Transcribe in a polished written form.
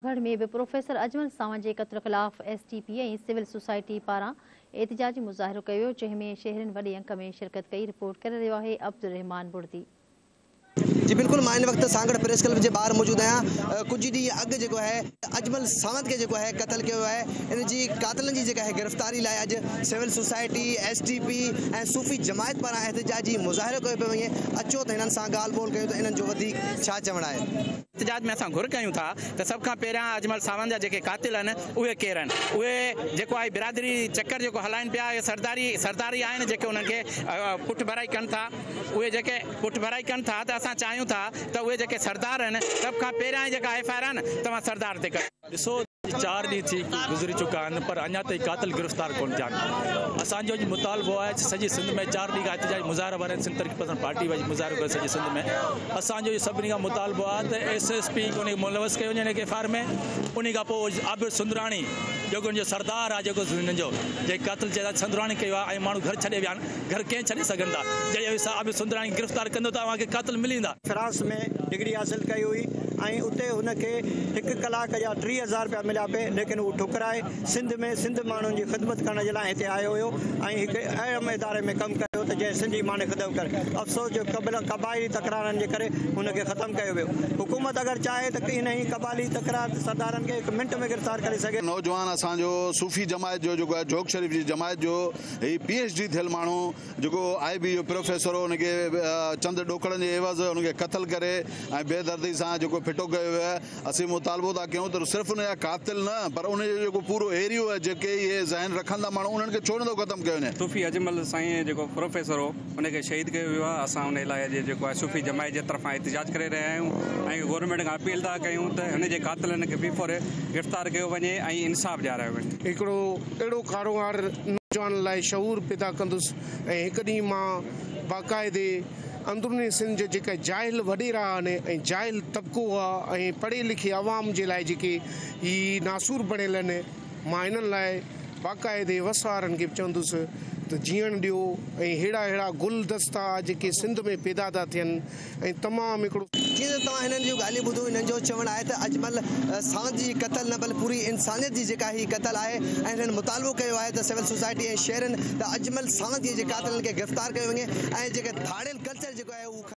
गढ़ में भी प्रोफेसर अजमल सावंत के क़त्ल ख़िलाफ़ STP ऐं सिविल सोसाइटी पारां एहतिजाजी मुज़ाहिरो कयो, जंहिंमें शहरनि वॾे अंक में शिरकत कई। रिपोर्ट करे रहियो आहे अब्दुल रहमान बुर्दी। जी बिल्कुल, मां इन वक्त सांगड़ प्रेस क्लब के बाहर मौजूद आहियां। कुछ ॾींहं अॻु जेको है अजमल सावंत के जेको है क़त्ल किया है, इन जी कातिलनि जी जेका है गिरफ़्तारी लाइ अॼु सिविल सोसाइटी STP ऐं सूफ़ी जमायत पारां एहतिजाजी मुज़ाहिरो कयो पियो वञे। अचो त हिननि सां ॻाल्हि ॿोल कयूं त इन्हनि जो वधीक छा चवणु आहे। एहतिजाज में असां घुर कयूं था त सभ खां पहिरियां अजमल सावंत जा जेके कातिल आहिनि उहे केरु आहिनि, उहे जेको आहे बिरादरी चक्कर जेको हलाइनि पिया, सरदारी आहिनि जेके उन्हनि खे पुठ भराई कनि था, उहे जेके पुठ भराई कनि था त असां चाहियूं था त उहे जेके सरदार आहिनि सभ खां पहिरियां जेका FIR आहे न तव्हां सरदार ते कयो। ॾिसो 4 ॾींहं थी गुज़री चुका आहिनि पर अञा ताईं कातिल गिरफ़्तार कोन थिया आहिनि। असांजो मुतालबो आहे सॼी सिंध में 4 ॾींहं खां एहतिजाजी मुज़ाहिरा वारा सिंध तहरीक पसंद पार्टी वारी मुज़ाहिरो करे सॼी सिंध में। असांजो सभिनी खां मुतालबो आहे त SSP उन मुलवस कयो वञे FIR में। उन खां पोइ आबिर सुंदराणी जेको उनजो सरदार आहे, जेको हिननि जो जेके कातिल चए सुंदराणी कयो आहे ऐं माण्हू घर छॾे विया आहिनि, घर कीअं छॾे सघनि था। जॾहिं आबिर सुंदराणी गिरफ़्तार कंदो त तव्हांखे कातिल मिलींदा। फ्रांस में डिग्री हासिल कई हुई ऐं उते हुनखे 1 कलाक जा 30,000 रुपया मिलिया पे, लेकिन वो ठुकराए सिंध माण्हुनि जी ख़िदमत करण जे लाइ हिते आयो हुयो ऐं हिकु अहम इदारे में कमु कयो त जंहिं सिंधी माण्हू ख़िदमत करे। अफ़सोस जो क़बाइली तकरारनि जे करे हुनखे ख़तमु कयो वियो। हुकूमत अगरि चाहे त इन ई क़बाइली तकरार सरदारनि खे 1 मिंट में गिरफ़्तार करे सघे। नौजवान असांजो सूफ़ी जमायत जो जेको आहे जोग शरीफ़ जी जमायत जो ही PhD थियल माण्हू जेको IB जो प्रोफेसर हो, उनखे चंद ॾोकड़नि जे एवज़ उनखे क़त्ल करे ऐं बेदर्दी सां जेको फिटो कयो वियो आहे। असीं मुतालबो था कयूं त सिर्फ़ु उनजा कातिल न पर उनजो जेको पूरो एरियो आहे, जेके इहे ज़हन रखंदा माण्हू उन्हनि खे छो नथो ख़तमु कयो वञे। सूफ़ी अजमल साईं जेको प्रोफेसर हो उनखे शहीद कयो वियो आहे। असां उन लाइ जेको आहे सूफ़ी जमायत जे तरफ़ां एहतिजाज करे रहिया आहियूं ऐं गवर्नमेंट खां अपील था कयूं त हिन जे कातिलनि खे बिफोर गिरफ़्तार कयो वञे ऐं इंसाफ़ ॾियारायो वञे। हिकिड़ो अहिड़ो कारोबार नौजवान लाइ शऊर पैदा कंदुसि ऐं हिकु ॾींहुं मां बाक़ाइदे अंदरूनी सिंध जे जेके जाहिल वॾेरा आहिनि ऐं जाहिल तबिको आहे ऐं पढ़े लिखे आवाम जे लाइ जेके ही नासूर बणियल आहिनि, मां इन्हनि लाइ बाक़ाइदे वसवारनि खे चवंदुसि त जीअण ॾियो ऐं अहिड़ा गुलदस्ता जेके सिंध में पैदा था थियनि ऐं तमामु हिकिड़ो। जीअं त तव्हां हिननि जूं ॻाल्हियूं ॿुधो, हिननि जो चवणु आहे त अजमल सावंत जी क़त्ल न बल्कि पूरी इंसानियत जी जेका ही क़त्ल आहे ऐं हिननि मुतालबो कयो आहे त सिविल सोसाइटी ऐं शहरनि त अजमल सावंत जे कातिलनि खे गिरफ़्तार कयो वञे ऐं जेके थाड़ियल कल्चर जेको आहे उहो